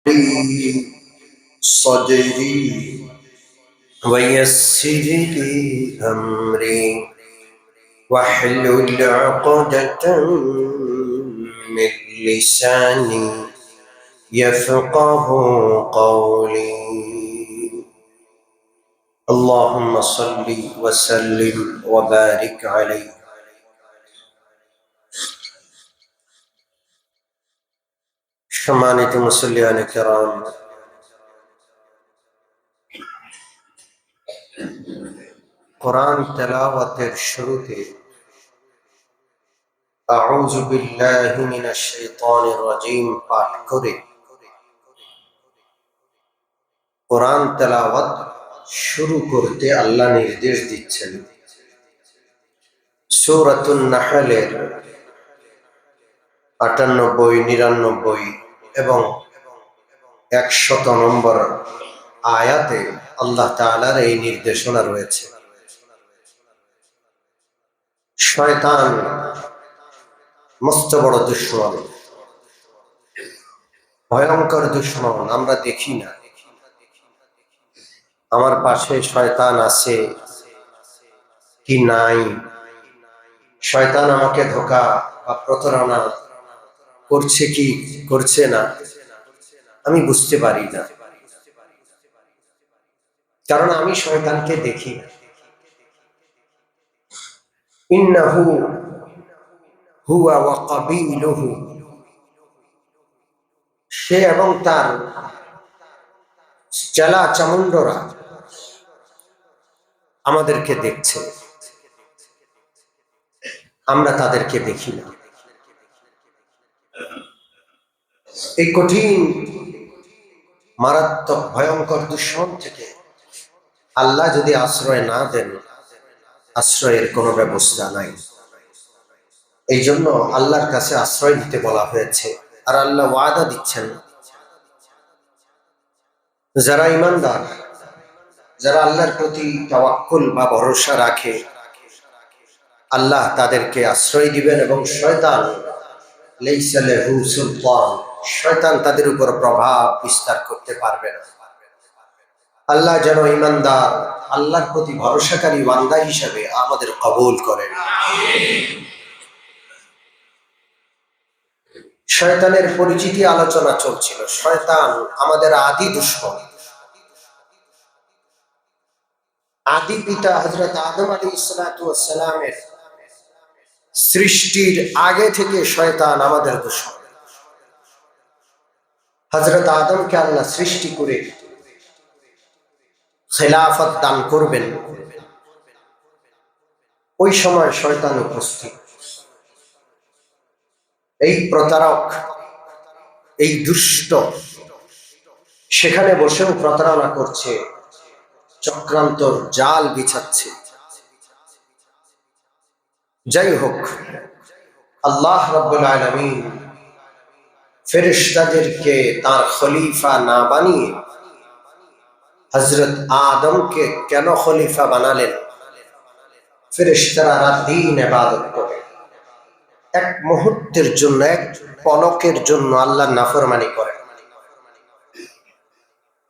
لي صدري ويسر لي أمري واحلل عقدة من لساني يفقه قولي اللهم صل وسلم وبارك عليه সম্মানিত মুসল্লিয়ান কিরাম, কোরআন তেলাওয়াতের শুরুতে আউযু বিল্লাহি মিনাশ শাইতানির রাজীম পাঠ করে কোরআন তেলাওয়াত শুরু করতে আল্লাহ নির্দেশ দিচ্ছেন। সূরাতুন নাহলের ৯৮, ৯৯ এবং ১০০ নম্বর আয়াতে আল্লাহ তাআলার এই নির্দেশনা রয়েছে। শয়তান মস্ত বড় দুশমন, ভয়ঙ্কর দুশমন। আমরা দেখি না, আমার পাশে শয়তান আছে কি নাই, শয়তান আমাকে ধোঁকা বা প্রতারণা করছে কি করছে না, আমি বুঝতে পারি না, কারণ আমি শয়তানকে দেখি না। ইন্নাহু হুয়া ওয়া কাবিলুহু, সে এবং তার চেলা চামুন্ডরা আমাদেরকে দেখছে, আমরা তাদেরকে দেখি না। এই কঠিন মারাত্মক ভয়ঙ্কর দুশ্মন থেকে আল্লাহ যদি আশ্রয় না দেন, আশ্রয়ের কোনো ব্যবস্থা নাই। এই জন্য আল্লাহর কাছে আশ্রয় দিতে বলা হয়েছে। আর আল্লাহ ওয়াদা দিচ্ছেন, যারা ঈমানদার, যারা আল্লাহর প্রতি তাওয়াক্কুল বা ভরসা রাখে, আল্লাহ তাদেরকে আশ্রয় দিবেন এবং শয়তান লাইসা লাহু সুলতান, শয়তান তাদের উপর প্রভাব বিস্তার করতে পারবে না। আল্লাহ যেন ঈমানদার, আল্লাহর প্রতি ভরসাকারী বান্দা হিসেবে আমাদের কবুল করেন। শয়তানের পরিচিতি আলোচনা চলছিল। শয়তান আমাদের আদি দুশমন। আদি পিতা হযরত আদম আলাইহিস সালাতু ওয়াস সালামের সৃষ্টির আগে থেকে শয়তান আমাদের দুশমন। হযরত আদমকে আল্লাহ সৃষ্টি করে খেলাফত দান করবেন, ওই সময় শয়তান উপস্থিত। এই প্রতারক, এই দুষ্ট সেখানে বসেও প্রতারণা করছে, চক্রান্তর জাল বিছাচ্ছে। যাই হোক, আল্লাহ রাব্বুল আলামিন ফেরেশতাদেরকে তার খলিফা না বানিয়ে হযরত আদমকে কেন খলিফা বানালেন? ফেরেশতারা রাত দিন ইবাদত করে, এক মুহূর্তের জন্য, এক পলকের জন্য আল্লাহর নাফরমানি করে।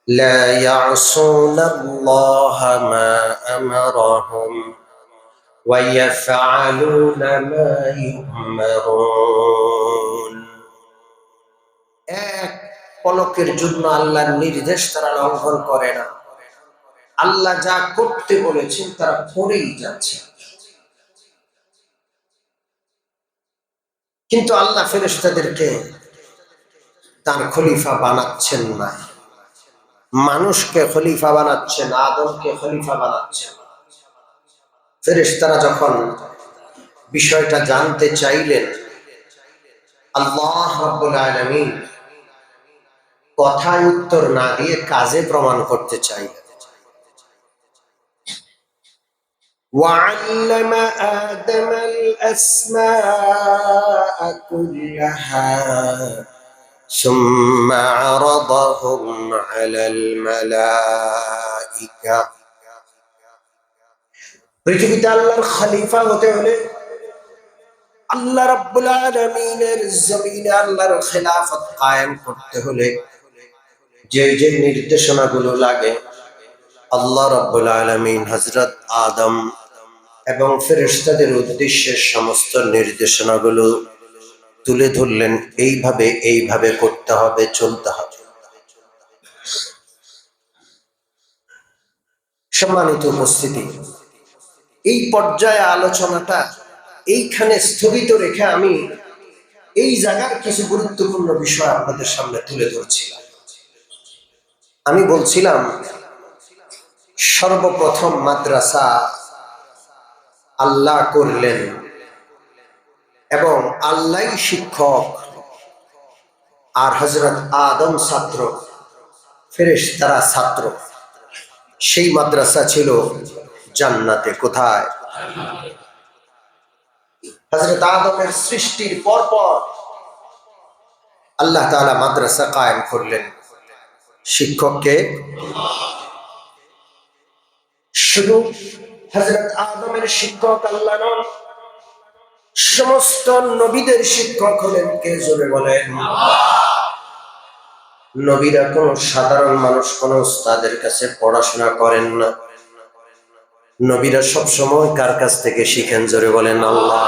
লা ইয়াসুনাল্লাহা মা আমারাহুম ওয়া ইয়াফআলুনা মা ইউমারুন। এক পলকের জন্য আল্লাহর নির্দেশ তারা লঙ্ঘন করে না। আল্লাহ যা করতে বলেছেন তারা করেই যাচ্ছে। কিন্তু আল্লাহ ফেরেশতাদেরকে তার খলিফা বানাচ্ছেন না, মানুষকে খলিফা বানাচ্ছেন, আদমকে খলিফা বানাচ্ছেন। ফেরেশতারা যখন বিষয়টা জানতে চাইলেন, আল্লাহ রাব্বুল আলামিন কথায় উত্তর না দিয়ে কাজে প্রমাণ করতে চাইলেন। وعلم آدم الأسماء كلها ثم عرضهم على الملائكة। পৃথিবীতে আল্লাহর খলিফা হতে হলে, আল্লাহ রাব্বুল আলামিনের জমিনে আল্লাহর খেলাফত কায়েম করতে হলে যে যে নির্দেশনাগুলো লাগে আল্লাহ রাব্বুল আলামিন হযরত আদম এবং ফেরেশতাদের উদ্দেশ্যে সমস্ত নির্দেশনাগুলো তুলে ধরলেন। এইভাবে এইভাবে করতে হবে, চলতে হবে। সম্মানিত উপস্থিতি, এই পর্যায়ে আলোচনাটা এইখানে স্থগিত রেখে আমি এই জায়গার কিছু গুরুত্বপূর্ণ বিষয় আপনাদের সামনে তুলে ধরছিলাম। আমি বলছিলাম সর্বপ্রথম মাদ্রাসা আল্লাহ করলেন এবং আল্লাহই শিক্ষক, আর হযরত আদম ছাত্র, ফেরেশতারা ছাত্র। সেই মাদ্রাসা ছিল জান্নাতে। কোথায়? হযরত আদমের সৃষ্টির পরপর আল্লাহ তাআলা মাদ্রাসা কায়েম করলেন। শিক্ষককে শুধু হযরত আদমের শিক্ষক আল্লাহ নন, সমস্ত নবীদের শিক্ষক হলেন কে? জোরে বলেন। নবীরা কোন সাধারণ মানুষ, কোন উস্তাদের কাছে পড়াশোনা করেন না। নবীরা সব সময় কার কাছ থেকে শিখেন? জোরে বলেন আল্লাহ।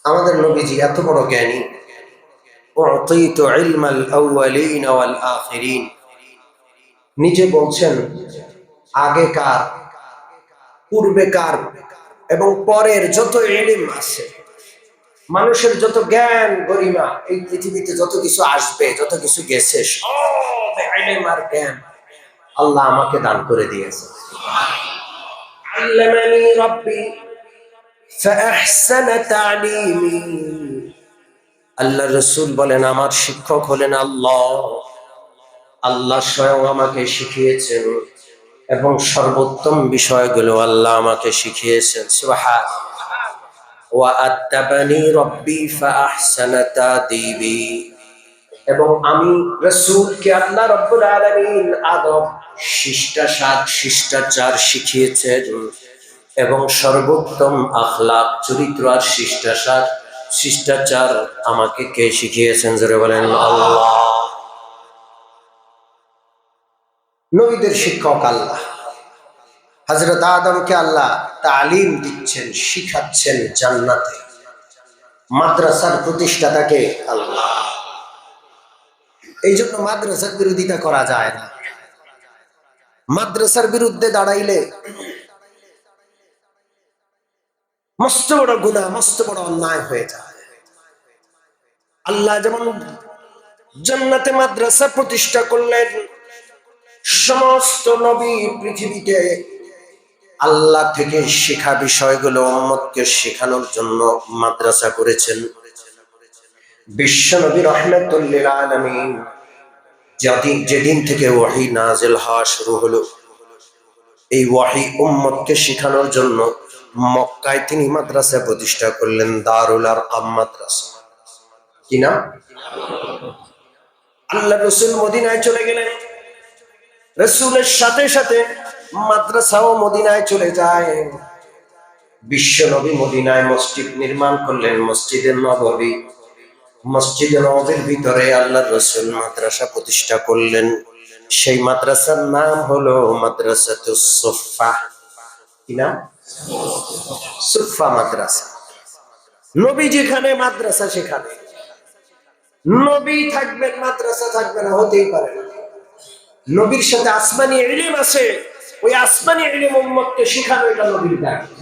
আমাদের নবীজি এত বড় জ্ঞানী। উ'তিতু ইলমাল আউয়ালিন ওয়াল আখিরিন, নিজে বলছেন আগেকার, পূর্বেকার এবং পরের যত ইলম আছে, মানুষের যত জ্ঞান গরিমা, এই পৃথিবীতে যত কিছু আসবে, যত কিছু গেছে, সব ইলম আর জ্ঞান আল্লাহ আমাকে দান করে দিয়েছে। আল্লামানি রাব্বি ফাআহসানা তা'লিমি। আল্লাহ রাসূল বলেন আমার শিক্ষক হলেন আল্লাহ। আল্লাহ স্বয়ং আমাকে শিখিয়েছেন এবং সর্বোত্তম বিষয়গুলো আল্লাহ আমাকে শিখিয়েছেন। সুবহানাল্লাহ। ওয়া আত্তাবানি রাব্বি ফাআহসানা তা'দিবি। এবং আমি রাসূলকে আল্লাহ রাব্বুল আলামিন আদব, শিষ্টাচার, শিষ্টাচার শিখিয়েছেন এবং সর্বোত্তম আখলাক, চরিত্র আর শিষ্টাচার আমাকে কে শিখিয়েছেন? জোরে বলেন আল্লাহ। নবীদের শিক্ষক আল্লাহ। হযরত আদমকে আল্লাহ তালিম দিচ্ছেন, শিখাচ্ছেন জান্নাতে। মাদ্রাসার প্রতিষ্ঠাতাকে আল্লাহ। এই জন্য মাদ্রাসার বিরোধিতা করা যায় না। মাদ্রাসার বিরুদ্ধে দাঁড়াইলে মস্ত বড় গুনাহ, মস্ত বড় অন্যায় হয়ে যায়। আল্লাহ যেমন জান্নাতে মাদ্রাসা প্রতিষ্ঠা করলেন, সমস্ত নবী পৃথিবীতে আল্লাহ থেকে শেখা বিষয়গুলো উম্মতকে শেখানোর জন্য মাদ্রাসা করেছেন। বিশ্ব নবী রাহমাতুল লিল আলামিন যেদিন থেকে ওহী নাযিল হওয়া শুরু হলো, এই ওহী উম্মতকে শেখানোর জন্য মক্কায় তিনি মাদ্রাসা প্রতিষ্ঠা করলেন, দারুল আরকাম মাদ্রাসা। কি নাম? আল্লাহ রাসূল মদিনায় চলে গেলেন, রাসূলের সাথে সাথে মাদ্রাসাও মদিনায় চলে যায়। বিশ্ব নবী মদিনায় মসজিদ নির্মাণ করলেন, মসজিদে নববী। মসজিদে নববীর ভিতরে আল্লাহ রাসূল মাদ্রাসা প্রতিষ্ঠা করলেন। সেই মাদ্রাসার নাম হলো মাদ্রাসাতুস সুফফা। কি নাম? সুফফা মাদ্রাসা। নবী যেখানে মাদ্রাসা সেখানে। নবী থাকবেন মাদ্রাসা থাকবে না, হতেই পারে না। নবীর সাথে আসমানি ইলম আছে, ওই আসমানি ইলম উম্মতকে শেখানো এটা নবীর দায়িত্ব।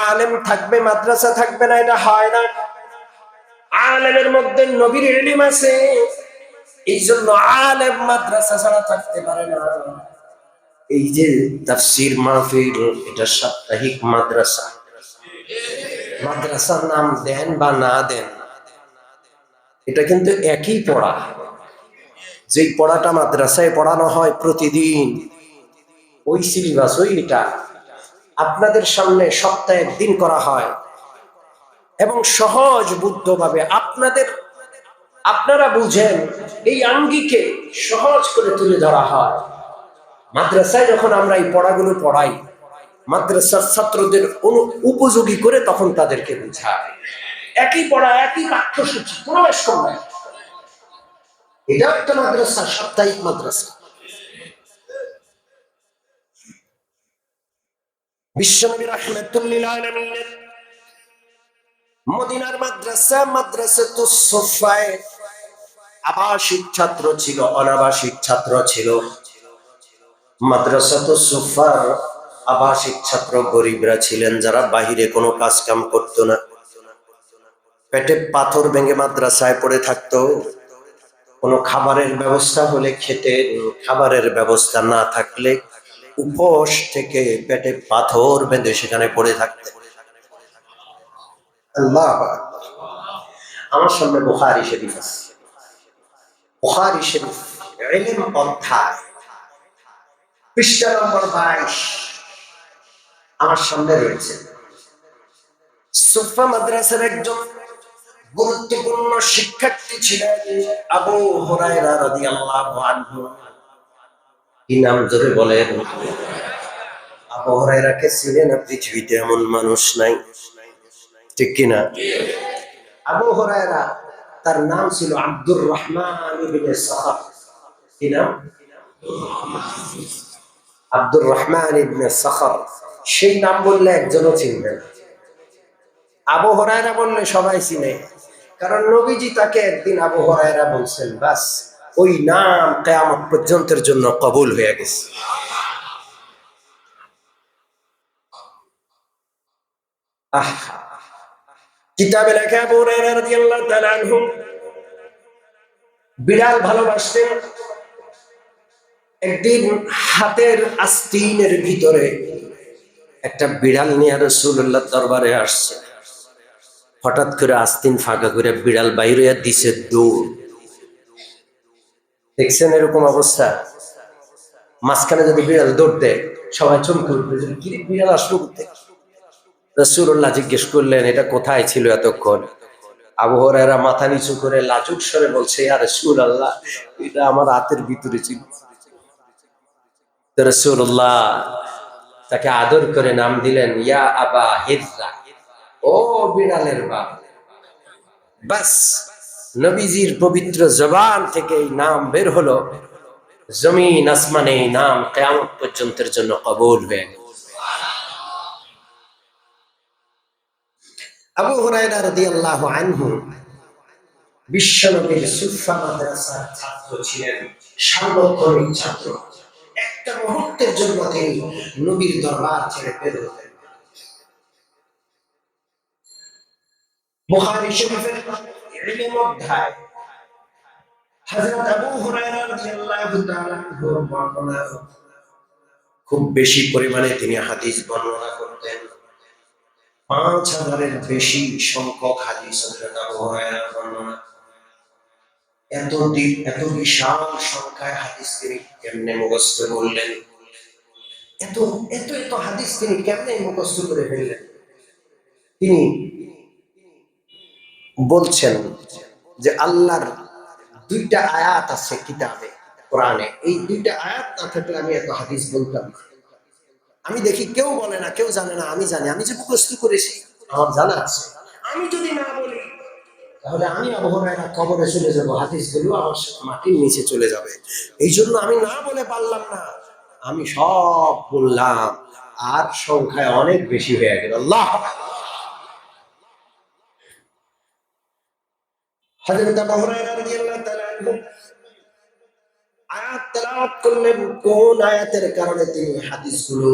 আলেম থাকবে মাদ্রাসা থাকবে না, এটা হয় না। আলেমের মধ্যে নবীর ইলম আছে, এই জন্য আলেম মাদ্রাসা ছাড়া থাকতে পারে না। এই যে তাফসীর মাহফিল, এটা সাপ্তাহিক মাদ্রাসা। মাদ্রাসার নাম দেন বা না দেন, এটা কিন্তু একই পড়া। যেই পড়াটা মাদ্রাসায় পড়ানো হয় প্রতিদিন, ওই সিলেবাস, ওই এটা আপনাদের সামনে সপ্তাহে একদিন করা হয় এবং সহজ বুদ্ধভাবে আপনারা বুঝেন এই আঙ্গিকে সহজ করে তুলে ধরা হয়। মাদ্রাসায় যখন আমরা এই পড়াগুলো পড়াই, মাদ্রাসার ছাত্রদের উপযোগী করে তখন তাদেরকে বুঝায়। একই পড়া, একই পাঠ্যসূচি, কোনো বেশ কম নাই। এটা একটা মাদ্রাসা, সাপ্তাহিক মাদ্রাসা। বিশ্বনবী রাহমাতুল লিল আলামিন মদিনার মাদ্রাসা, মাদ্রাসাতুস সুফায় আবাসিক ছাত্র ছিল, অনাবাসিক ছাত্র ছিল। মাদ্রাসাতুস সুফার আবাসিক ছাত্র গরিবরা ছিলেন, যারা বাহিরে কোনো কাজ কাম করতো না, পেটে পাথর ভেঙে মাদ্রাসায় পড়ে থাকতো। কোনো খাবারের ব্যবস্থা হলে খেতেন, খাবারের ব্যবস্থা না থাকলে উপোস থেকে পেটে পাথর বেঁধে সেখানে পড়ে থাকতেন। আল্লাহ আকবার। আমার সামনে বুখারী শরীফ আছে, বুখারী শরীফ ইলম অধ্যায় পৃষ্ঠা নম্বর 22 আমার সামনে রয়েছে। সুফা মাদ্রাসার একজন গুরুত্বপূর্ণ শিক্ষার্থী ছিলেন আবু হুরায়রা রাদিয়াল্লাহু আনহু। কি নাম জোরে বলেন? আবু হুরায়রাকে চিনেন না? পৃথিবীতে এমন মানুষ নাই, ঠিক কিনা? আবু হুরায়রা, তার নাম ছিল আব্দুর রহমান ইবনে সাখর। কি নাম? আব্দুর রহমান ইবনে সাখর। সেই নাম বললে একজনও চিনবে না, আবু হুরায়রা বললে সবাই চিনে, কারণ নবীজি তাকে একদিন আবু হুরায়রা বলছেন, বাস ওই নাম কিয়ামত পর্যন্তের জন্য কবুল হয়ে গেছে। কিতাবে লেখা আবু হুরায়রা রাদিয়াল্লাহু তাআলা আনহু বিড়াল ভালোবাসতেন। একদিন হাতের আস্তিনের ভিতরে একটা বিড়াল নিয়ে রাসূলুল্লাহর দরবারে আসছে। হঠাৎ করে আস্তিন ফাঁকা করে বিড়াল বাইরে দিছে দৌড়। দেখছেন এরকম অবস্থা? মাঝখানে যদি বিড়াল দৌড় দেয় সবাই চমকে উঠবে, কি বিড়াল আসলো কোথায়? রাসূলুল্লাহ জিজ্ঞেস করলেন, এটা কোথায় ছিল এতক্ষণ? আবু হুরায়রা মাথা নিচু করে লাজুক স্বরে বলছে, ইয়া রাসূলুল্লাহ, এটা আমার হাতের ভিতরে ছিল। রাসূলুল্লাহ তাকে আদর করে নাম দিলেন ইয়া আবা হিররা, ও বিড়ালের বাপ। বাস নবীজির পবিত্র জবান থেকে এই নাম বের হলো, জমিন আসমানে এই নাম কিয়ামত পর্যন্তের জন্য কবুল হয়ে গেল। আবু হুরায়রা রাদিয়াল্লাহু আনহু বিশ্বনবীর সুফা মাদ্রাসার ছাত্র ছিলেন, সার্বক্ষণিক ছাত্র। একটা মুহূর্তের জন্য তিনি নবীর দরবার ছেড়ে বের হতেন। বুখারী শরীফের ইলম অধ্যায় হযরত আবু হুরায়রা রাদিয়াল্লাহু তাআলা আনহুর বর্ণনা, খুব বেশি পরিমাণে তিনি হাদিস বর্ণনা করতেন। 5000-এর বেশি সংখ্যক হাদিস হযরত আবু হুরায়রার বর্ণনা। এত বিশাল সংখ্যায় হাদিস তিনি কেমনে মুখস্থ করলেন? এত এত এত হাদিস তিনি কেমনে মুখস্থ করে ফেললেন? তিনি বলছেন যে আল্লাহর 2টা আয়াত আছে কিতাবে, কোরআনে, এই 2টা আয়াত না থাকলে আমি এত হাদিস বলতাম না। আমি দেখি কেউ বলে না, কেউ জানে না, আমি জানি, আমি যে মুখস্থ করেছি আমার জানা আছে। আমি যদি না বলি তাহলে আমি আবু হুরায়রা কবরে চলে যাব, হাদিসগুলো আমার মাটির নিচে চলে যাবে। এই জন্য আমি না বলে পারলাম না, আমি সব বললাম, আর সংখ্যায় অনেক বেশি হয়ে গেল। আল্লাহ। হযরত আবু হুরায়রা রাদিয়াল্লাহু তাআলা আনহু আয়াত তেলাওয়াত করলেন, কোন আয়াতের কারণে তিনি হাদিসগুলো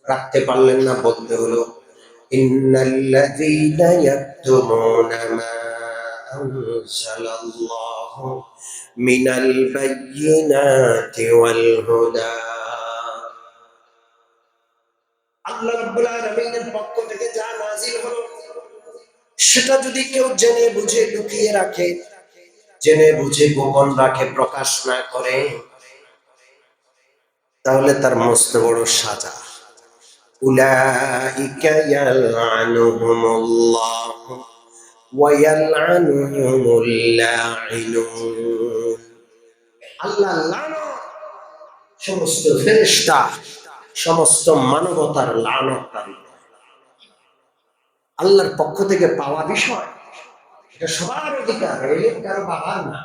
রাখতে পারলেন না, বলতে হলো ইন্নাল্লাযীনা ইয়াকতুমুনা মা আনজালাল্লাহু মিনাল বায়্যিনাতি ওয়াল হুদা। আল্লাহ রাব্বুল আলামিনের পক্ষ থেকে যা নাযিল হলো সেটা যদি কেউ জেনে বুঝে লুকিয়ে রাখে, জেনে বুঝে গোপন রাখে, প্রকাশ না করে, তাহলে তার মস্ত বড় সাজা। উলাইকা ইয়ালআনুহুমুল্লাহু ওয়া ইয়ালআনুহুমুল লাঈনুন। আল্লাহ লানত, সমস্ত ফেরেশতা, সমস্ত মানবতার লানতকারী। আল্লাহর পক্ষ থেকে পাওয়া বিষয়, এটা সবার অধিকার, এলেম কারো বাবার না।